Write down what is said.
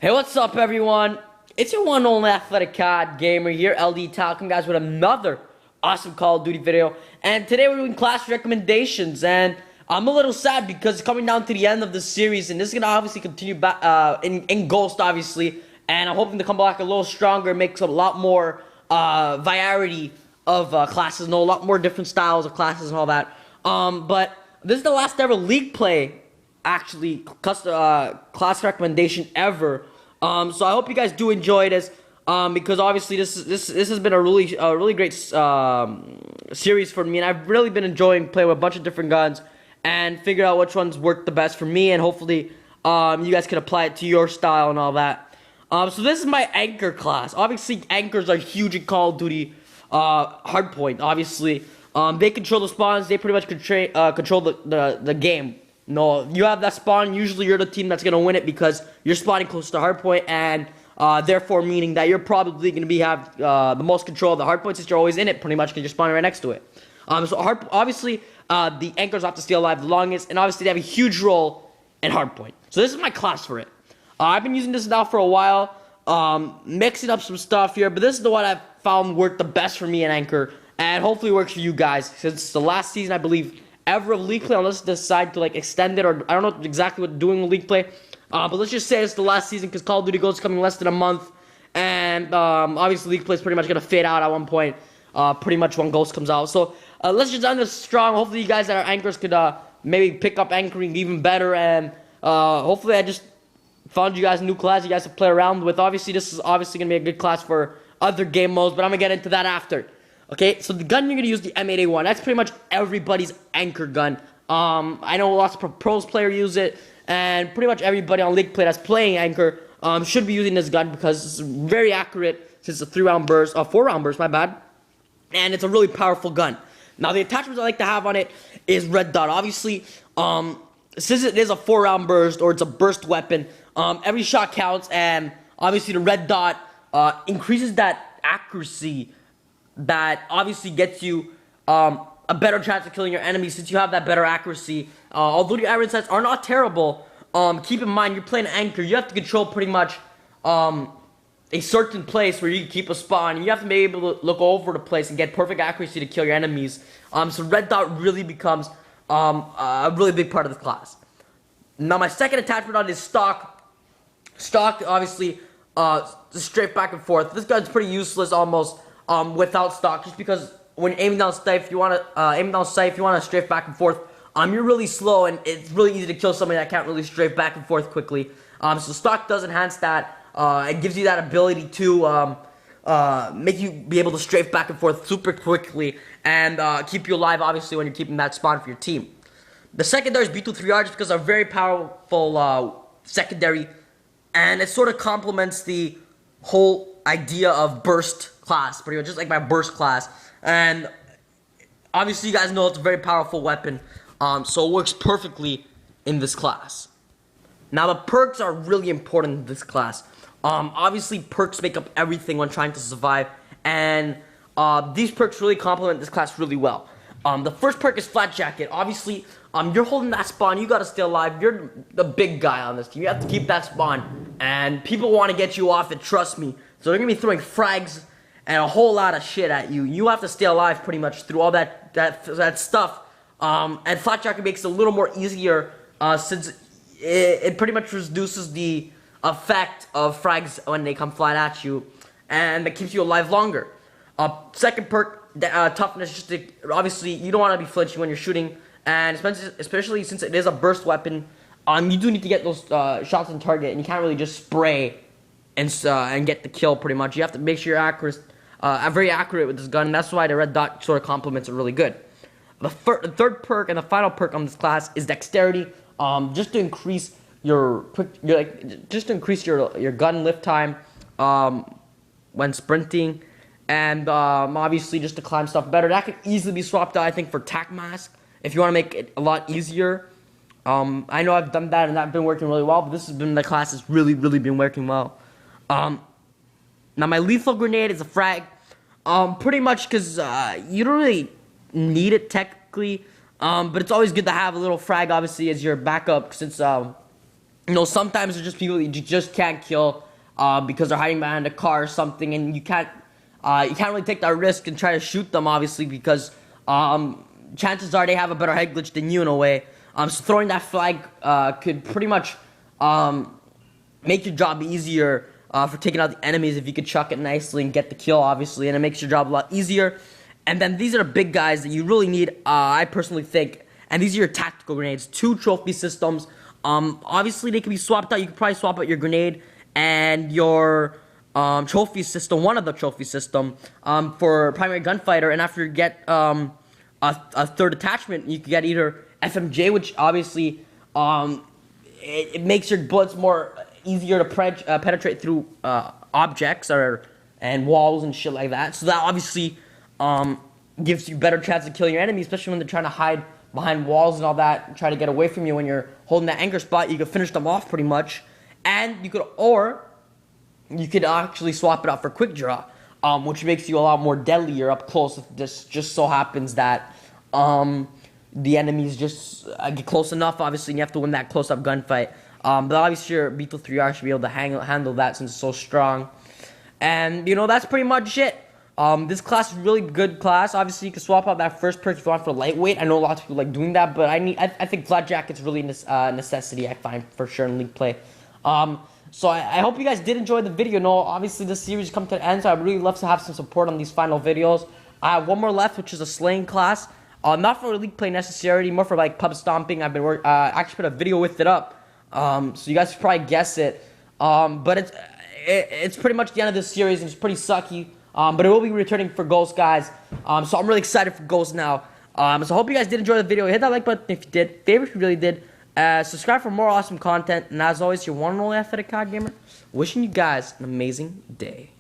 Hey, what's up, everyone? It's your one and only athletic COD gamer here, LD Talcum, guys, with another awesome Call of Duty video. And today we're doing class recommendations, and I'm a little sad because it's coming down to the end of the series, and this is gonna obviously continue back in Ghost, obviously. And I'm hoping to come back a little stronger, make a lot more variety of classes, and a lot more different styles of classes and all that. But this is the last ever League play, actually, class recommendation ever. So I hope you guys do enjoy this, because obviously this has been a really great series for me, and I've really been enjoying playing with a bunch of different guns and figure out which ones work the best for me, and hopefully you guys can apply it to your style and all that. So this is my anchor class. Obviously, anchors are huge in Call of Duty Hardpoint. Obviously, they control the spawns. They pretty much control the game. No, you have that spawn, usually you're the team that's going to win it because you're spawning close to hardpoint, and therefore meaning that you're probably going to have the most control of the hardpoint since you're always in it pretty much because you're spawning right next to it. Obviously, the anchors have to stay alive the longest, and obviously they have a huge role in hardpoint. So this is my class for it. I've been using this now for a while, mixing up some stuff here, but this is the one I've found worked the best for me in anchor, and hopefully works for you guys since it's the last season, I believe, ever of League play, unless they decide to like extend it, or I don't know exactly what doing with League play, but let's just say it's the last season because Call of Duty Ghost is coming less than a month, and obviously League play is pretty much gonna fade out at one point, pretty much when Ghost comes out. So let's just end this strong. Hopefully you guys that are anchors could maybe pick up anchoring even better, and hopefully I just found you guys a new class you guys to play around with. Obviously this is obviously gonna be a good class for other game modes, but I'm gonna get into that after. Okay, so the gun you're going to use, the M8A1, that's pretty much everybody's anchor gun. I know lots of pros player use it, and pretty much everybody on League play that's playing anchor should be using this gun because it's very accurate since it's a 4-round burst, my bad. And it's a really powerful gun. Now, the attachments I like to have on it is red dot. Obviously, since it is a 4-round burst, or it's a burst weapon, every shot counts, and obviously the red dot increases that accuracy that obviously gets you a better chance of killing your enemies since you have that better accuracy. Although your average stats are not terrible, keep in mind you're playing anchor. You have to control pretty much a certain place where you can keep a spawn. You have to be able to look over the place and get perfect accuracy to kill your enemies. So red dot really becomes a really big part of the class. Now my second attachment on is stock. Stock, obviously, straight back and forth. This gun's pretty useless almost without stock, just because when aiming down sight, if you want to strafe back and forth, you're really slow, and it's really easy to kill somebody that can't really strafe back and forth quickly. So stock does enhance that. It gives you that ability to make you be able to strafe back and forth super quickly and keep you alive, obviously, when you're keeping that spawn for your team. The secondary is B23R, just because they're very powerful secondary, and it sort of complements the whole idea of burst class, pretty much just like my burst class. And obviously you guys know it's a very powerful weapon, so it works perfectly in this class. Now the perks are really important in this class. Obviously perks make up everything when trying to survive, and these perks really complement this class really well. The first perk is Flat Jacket. Obviously, you're holding that spawn, you gotta stay alive, you're the big guy on this team, you have to keep that spawn, and people want to get you off it, trust me. So they're gonna be throwing frags and a whole lot of shit at you. You have to stay alive pretty much through all that stuff. And Flat Jacket makes it a little more easier since it pretty much reduces the effect of frags when they come flying at you, and it keeps you alive longer. Second perk, toughness. Just to, obviously you don't want to be flinching when you're shooting, and especially since it is a burst weapon, you do need to get those shots on target, and you can't really just spray and get the kill pretty much. You have to make sure you're very accurate with this gun, and that's why the red dot sort of complements it really good. The third perk and the final perk on this class is dexterity, just to increase your gun lift time when sprinting, and obviously just to climb stuff better. That could easily be swapped out, I think, for tac mask if you want to make it a lot easier. I know I've done that and that's been working really well, but this has been the class that's really been working well. Now my lethal grenade is a frag, pretty much because you don't really need it technically, but it's always good to have a little frag, obviously, as your backup, since sometimes there's just people that you just can't kill because they're hiding behind a car or something, and you can't really take that risk and try to shoot them, obviously, because chances are they have a better head glitch than you in a way. So throwing that flag could pretty much make your job easier for taking out the enemies if you could chuck it nicely and get the kill, obviously, and it makes your job a lot easier. And then these are the big guys that you really need, I personally think, and these are your tactical grenades. 2 trophy systems. Obviously, they can be swapped out. You could probably swap out your grenade and your trophy system, one of the trophy system, for primary gunfighter. And after you get a third attachment, you could get either FMJ, which obviously it makes your bullets more easier to penetrate through objects and walls and shit like that. So that obviously gives you better chance of killing your enemy, especially when they're trying to hide behind walls and all that, and try to get away from you when you're holding that anchor spot. You can finish them off pretty much, and you could actually swap it out for quick draw, which makes you a lot more deadlier up close. If this just so happens that the enemies just get close enough, obviously, and you have to win that close-up gunfight. But obviously, your Beetle 3R should be able to handle that since it's so strong. And, that's pretty much it. This class is really good class. Obviously, you can swap out that first perk if you want for lightweight. I know a lot of people like doing that, but I think Flat Jacket's really a necessity, I find, for sure in League play. So I hope you guys did enjoy the video. No, obviously, this series come to an end, so I'd really love to have some support on these final videos. I have one more left, which is a slaying class. Not for League play necessarily, more for like pub stomping. I've been actually put a video with it up, so you guys should probably guess it. But it's pretty much the end of this series, and it's pretty sucky. But it will be returning for Ghost, guys. So I'm really excited for Ghost now. So I hope you guys did enjoy the video. Hit that like button if you did. Favorite if you really did. Subscribe for more awesome content. And as always, your one and only athletic card gamer. Wishing you guys an amazing day.